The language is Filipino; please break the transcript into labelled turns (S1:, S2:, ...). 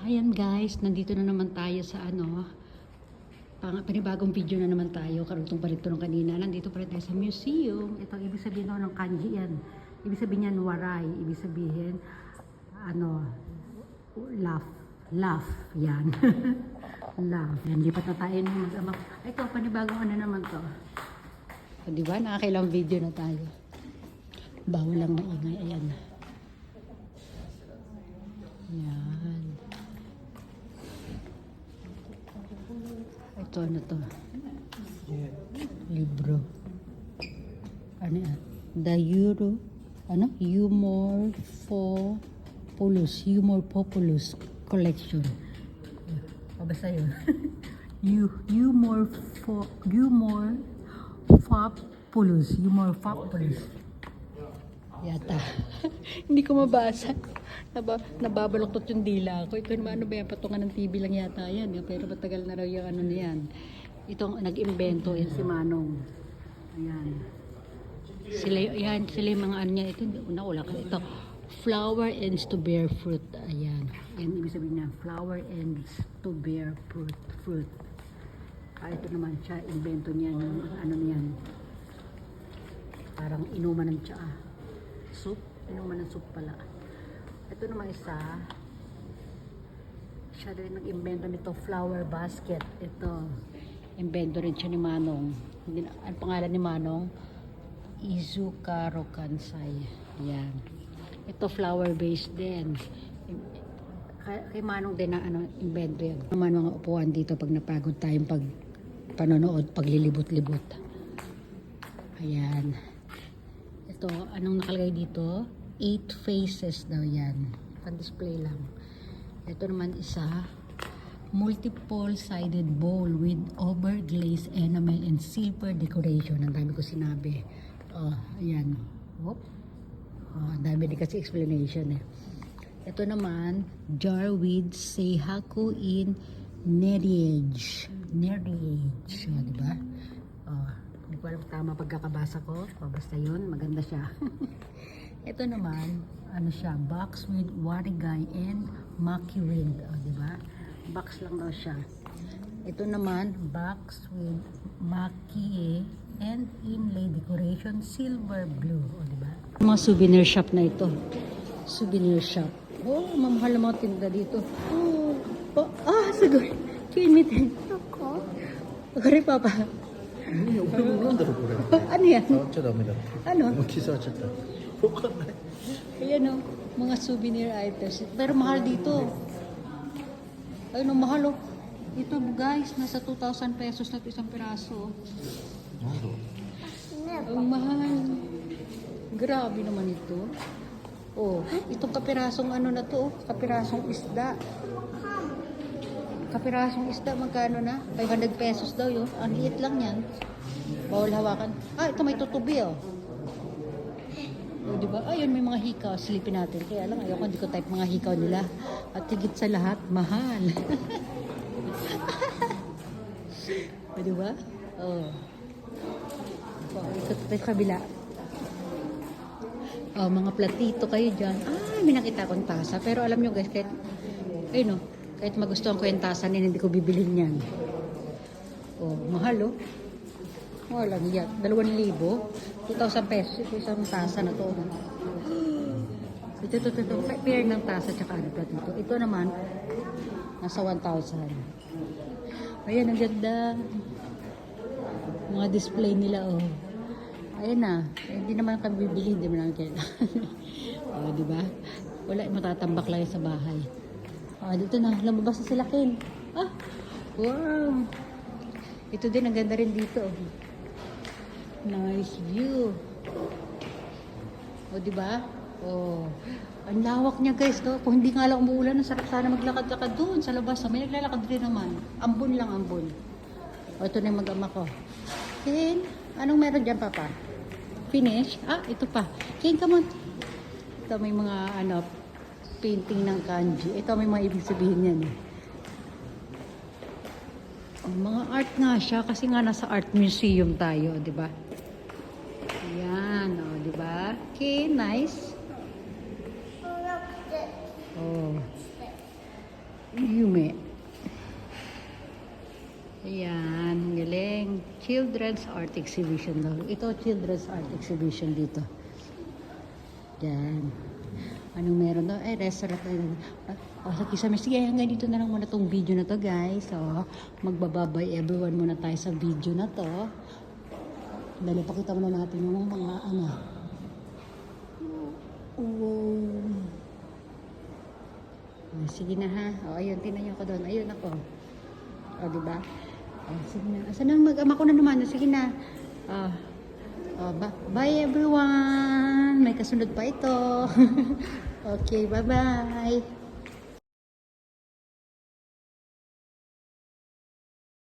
S1: Ayan guys, nandito na naman tayo sa panibagong video na naman tayo. Karugtong pa rin ito nung kanina. Nandito pa rin tayo sa museum. Ito, ibig sabihin ng kanji yan. Ibig sabihin yan, waray. Ibig sabihin, laugh. Yan. Laugh. Yan, lipat na tayo nung mag-ama. Ito, panibagong naman to. O, diba? Nakakailang video na tayo. Bawal lang maingay. Ayan. Yan. Ito, to? Libro. Ano yan? The Humor Populus Collection. Basta yun. Humor Populus. Yata. Hindi ko mabasa. Nababaloktot yung dila ko. Ito naman, ano ba yan? Patungan ng TV lang yata yan. Pero matagal na raw yung ano niyan. Itong nag-imbento yan si Manong. Ayan. Sila yung mga ano niya. Ito, wala ka. Ito, flower ends to bear fruit. Ayan. Yan, ibig sabihin niya, flower ends to bear fruit. Ito naman siya, invento niya yung ano niyan. Parang inuman ng tsaa. Soup. Inuman ng soup pala. Ito naman isa, siya rin nag-invento nito, flower basket. Ito, invento rin siya ni Manong. Ang pangalan ni Manong, Izukaro Kansai. Yan. Ito, flower base din. Kay Manong din na invento yan. Naman mga upuan dito pag napagod tayong panonood, paglilibot-libot. Ayan. Ito, anong nakalagay dito? 8 faces daw yan. Pan-display lang. Ito naman isa, multiple-sided bowl with overglazed enamel and silver decoration. Ang dami ko sinabi. Oh, ayan. Oh, ang dami din kasi explanation eh. Ito naman, jar with seihaku in nerriage. Nerriage. Oh, diba? Oh, hindi ko alam tama pagkakabasa ko. Oh, basta yun, maganda siya. Ito naman, ano siya, box with warigay and maki ring. O, diba? Box lang daw siya. Ito naman, box with maki and inlay decoration, silver blue. O, diba? Mga souvenir shop na ito. Souvenir shop. Oh, mamahal na mga tinda dito. Oh, siguro. Kinitin. Ako? Kari, Papa. Ano yan? Ano? Ayan o, mga souvenir items. Pero mahal dito. Ayun o, mahal o. Ito guys, nasa 2,000 pesos na ito isang piraso. Ang mahal. Grabe naman ito. Oh, itong kapirasong ano na to, kapirasong isda. Kapirasong isda, magkano na? 500 pesos daw yun. Ang liit lang yan. Bawal hawakan. Ito may tutubi oh. O, diba? Ayun, may mga hikaw. Silipin natin. Kaya lang, ayoko, hindi ko type mga hikaw nila. At higit sa lahat, mahal. O, diba? Oh. So, ikot tayo kabila. Oh, mga platito kayo dyan. May nakita akong tasa. Pero alam nyo guys, kahit, ayun o, kahit magustuhan ko yung tasa nila, hindi ko bibilhin yan. Oh, mahal oh. Mahal lang yan. 2,000. 2,000 pesos. Ito isang tasa na to. Ito. Pair ng tasa tsaka ano platito. Ito naman, nasa 1,000. Ayan, ang ganda. Mga display nila oh. Ayan na. Hindi naman kami bibili. Hindi naman kailangan. O, diba? Wala, matatambak lang sa bahay. Dito na. Lumabas na sila, Ken. Wow. Ito din, ang ganda rin dito. Nice view. O, diba? O, ang lawak niya, guys. No? Kung hindi nga lang umuulan, sarap sana maglakad-lakad doon sa labas. May naglalakad rin naman. Ambon lang, ambon. O, ito na yung mag-ama ko. Ken, anong meron dyan, Papa? Finish? Ito pa. Ken, come on. Ito may mga, painting ng kanji. Ito may mga ibig sabihin yan. Mga art nga siya kasi nga nasa art museum tayo, di ba? Ayan, di ba? Okay, nice. Oh. Yume. Ayan, ang galing. Children's Art Exhibition daw. Ito, Children's Art Exhibition dito. Yan. Anong meron daw? Restaurant. Sige, hanggang dito na lang muna tong video na to, guys. So, magbababay everyone muna tayo sa video na to. Dali, pakita muna natin yung mga ano. Sige na ha. Ayun, tinayo ko doon. Ayun ako. Diba? Sige na. Asa na mag-ama ko na naman. Sige na. Bye everyone. May kasunod pa ito. Okay, bye-bye.